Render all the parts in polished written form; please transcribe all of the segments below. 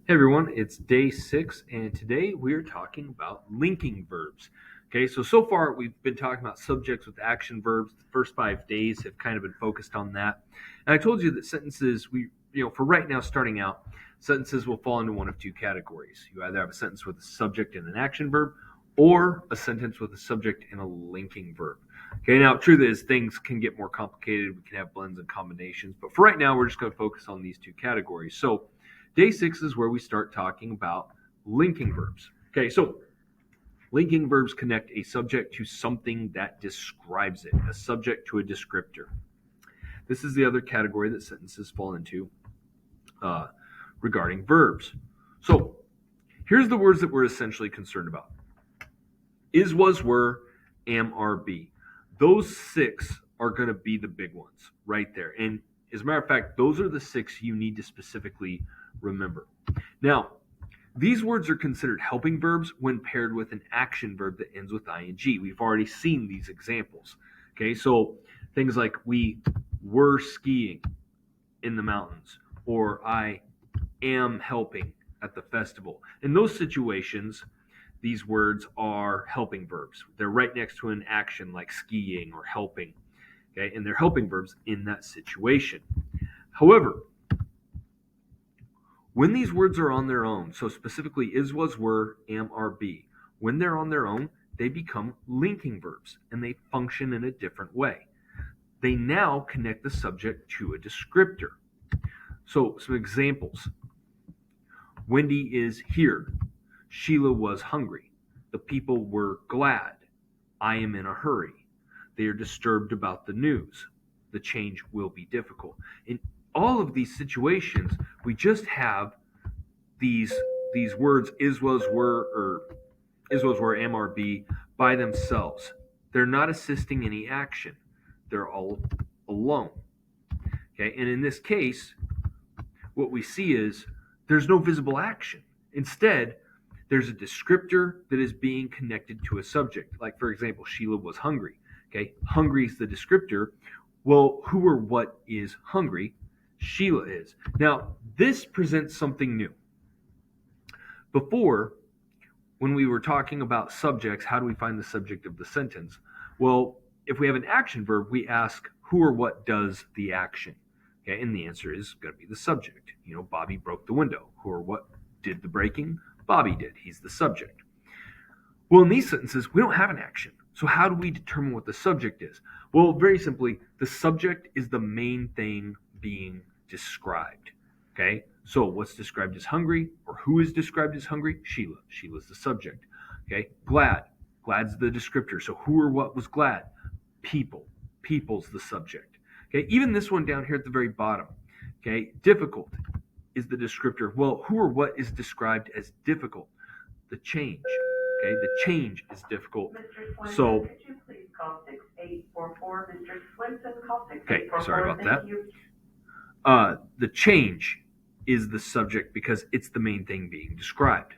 Hey everyone, it's day 6, and today we're talking about linking verbs. Okay, so far we've been talking about subjects with action verbs. The first 5 days have kind of been focused on that. And I told you that sentences, for right now, starting out, sentences will fall into one of two categories. You either have a sentence with a subject and an action verb, or a sentence with a subject and a linking verb. Okay, now, truth is, things can get more complicated. We can have blends and combinations, but for right now, we're just going to focus on these two categories. So, day 6 is where we start talking about linking verbs. Okay, so linking verbs connect a subject to something that describes it, a subject to a descriptor. This is the other category that sentences fall into regarding verbs. So here's the words that we're essentially concerned about: is, was, were, am, are, be. Those 6 are going to be the big ones right there. And as a matter of fact, those are the 6 you need to specifically remember. Now, these words are considered helping verbs when paired with an action verb that ends with ing. We've already seen these examples. Okay, so things like we were skiing in the mountains, or I am helping at the festival. In those situations, these words are helping verbs. They're right next to an action like skiing or helping. Okay, and they're helping verbs in that situation. However, when these words are on their own, so specifically is, was, were, am, are, be, when they're on their own, they become linking verbs and they function in a different way. They now connect the subject to a descriptor. So, some examples: Wendy is here. Sheila was hungry. The people were glad. I am in a hurry. They are disturbed about the news. The change will be difficult. In all of these situations, we just have these words is, was, were, am, are, be by themselves. They're not assisting any action. They're all alone. Okay, and in this case, what we see is there's no visible action. Instead, there's a descriptor that is being connected to a subject. Like, for example, Sheila was hungry. Okay, hungry is the descriptor. Well, who or what is hungry? Sheila is. Now, this presents something new. Before, when we were talking about subjects, how do we find the subject of the sentence? Well, if we have an action verb, we ask who or what does the action. Okay, and the answer is going to be the subject. Bobby broke the window. Who or what did the breaking? Bobby did. He's the subject. Well, in these sentences, we don't have an action. So how do we determine what the subject is? Well, very simply, the subject is the main thing being described. Okay, so what's described as hungry, or who is described as hungry? Sheila. Sheila's the subject. Okay, glad. Glad's the descriptor. So who or what was glad? People. People's the subject. Okay, even this one down here at the very bottom. Okay, difficult is the descriptor. Well, who or what is described as difficult? The change. Okay, the change is difficult. Mr. Swinton, so could you please call 6844? Mr. Swinton, call 6844. Okay, sorry about that. You. The change is the subject because it's the main thing being described.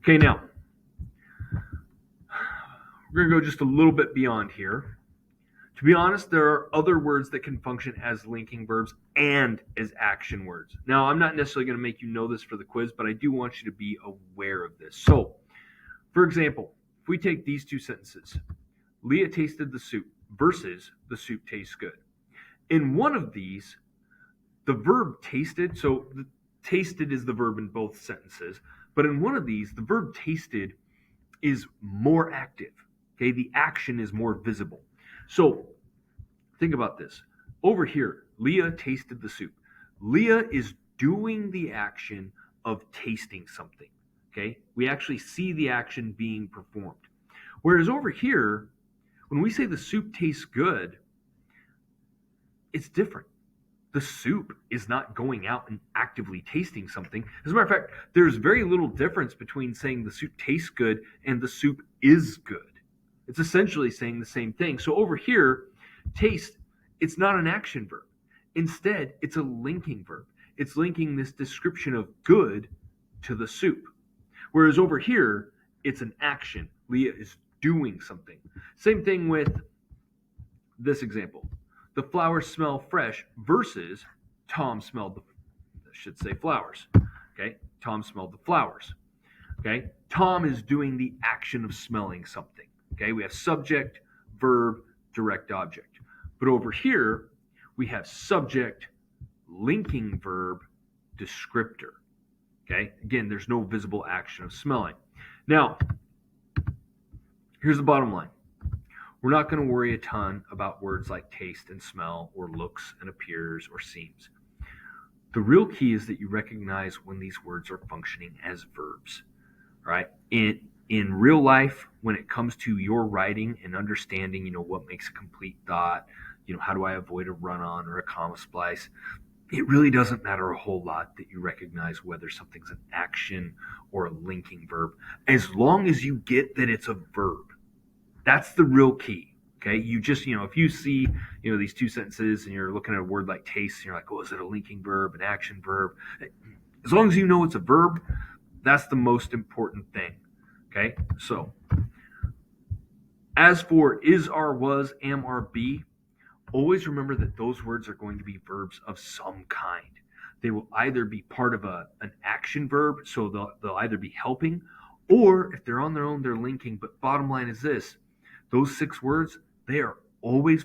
Okay, now we're going to go just a little bit beyond here. To be honest, there are other words that can function as linking verbs and as action words. Now, I'm not necessarily going to make you know this for the quiz, but I do want you to be aware of this. So, for example, if we take these two sentences, Leah tasted the soup versus the soup tastes good. In one of these, the verb tasted, so the tasted is the verb in both sentences, but in one of these, the verb tasted is more active. Okay, the action is more visible. So think about this. Over here, Leah tasted the soup. Leah is doing the action of tasting something. Okay, we actually see the action being performed. Whereas over here, when we say the soup tastes good, it's different. The soup is not going out and actively tasting something. As a matter of fact, there's very little difference between saying the soup tastes good and the soup is good. It's essentially saying the same thing. So over here, taste, it's not an action verb. Instead, it's a linking verb. It's linking this description of good to the soup. Whereas over here, it's an action. Leah is doing something. Same thing with this example. The flowers smell fresh versus Tom smelled the, I should say, flowers. Okay, Tom smelled the flowers. Okay, Tom is doing the action of smelling something. Okay, we have subject, verb, direct object. But over here, we have subject, linking verb, descriptor. Okay, again, there's no visible action of smelling. Now, here's the bottom line. We're not going to worry a ton about words like taste and smell, or looks and appears, or seems. The real key is that you recognize when these words are functioning as verbs, right? In real life, when it comes to your writing and understanding, what makes a complete thought, how do I avoid a run-on or a comma splice, it really doesn't matter a whole lot that you recognize whether something's an action or a linking verb, as long as you get that it's a verb. That's the real key. Okay, you just, if you see, these two sentences and you're looking at a word like taste, and you're like, oh, is it a linking verb, an action verb? As long as you know it's a verb, that's the most important thing. Okay, so as for is, are, was, am, are, be, always remember that those words are going to be verbs of some kind. They will either be part of an action verb, so they'll either be helping, or if they're on their own, they're linking. But bottom line is this: those 6 words, they are always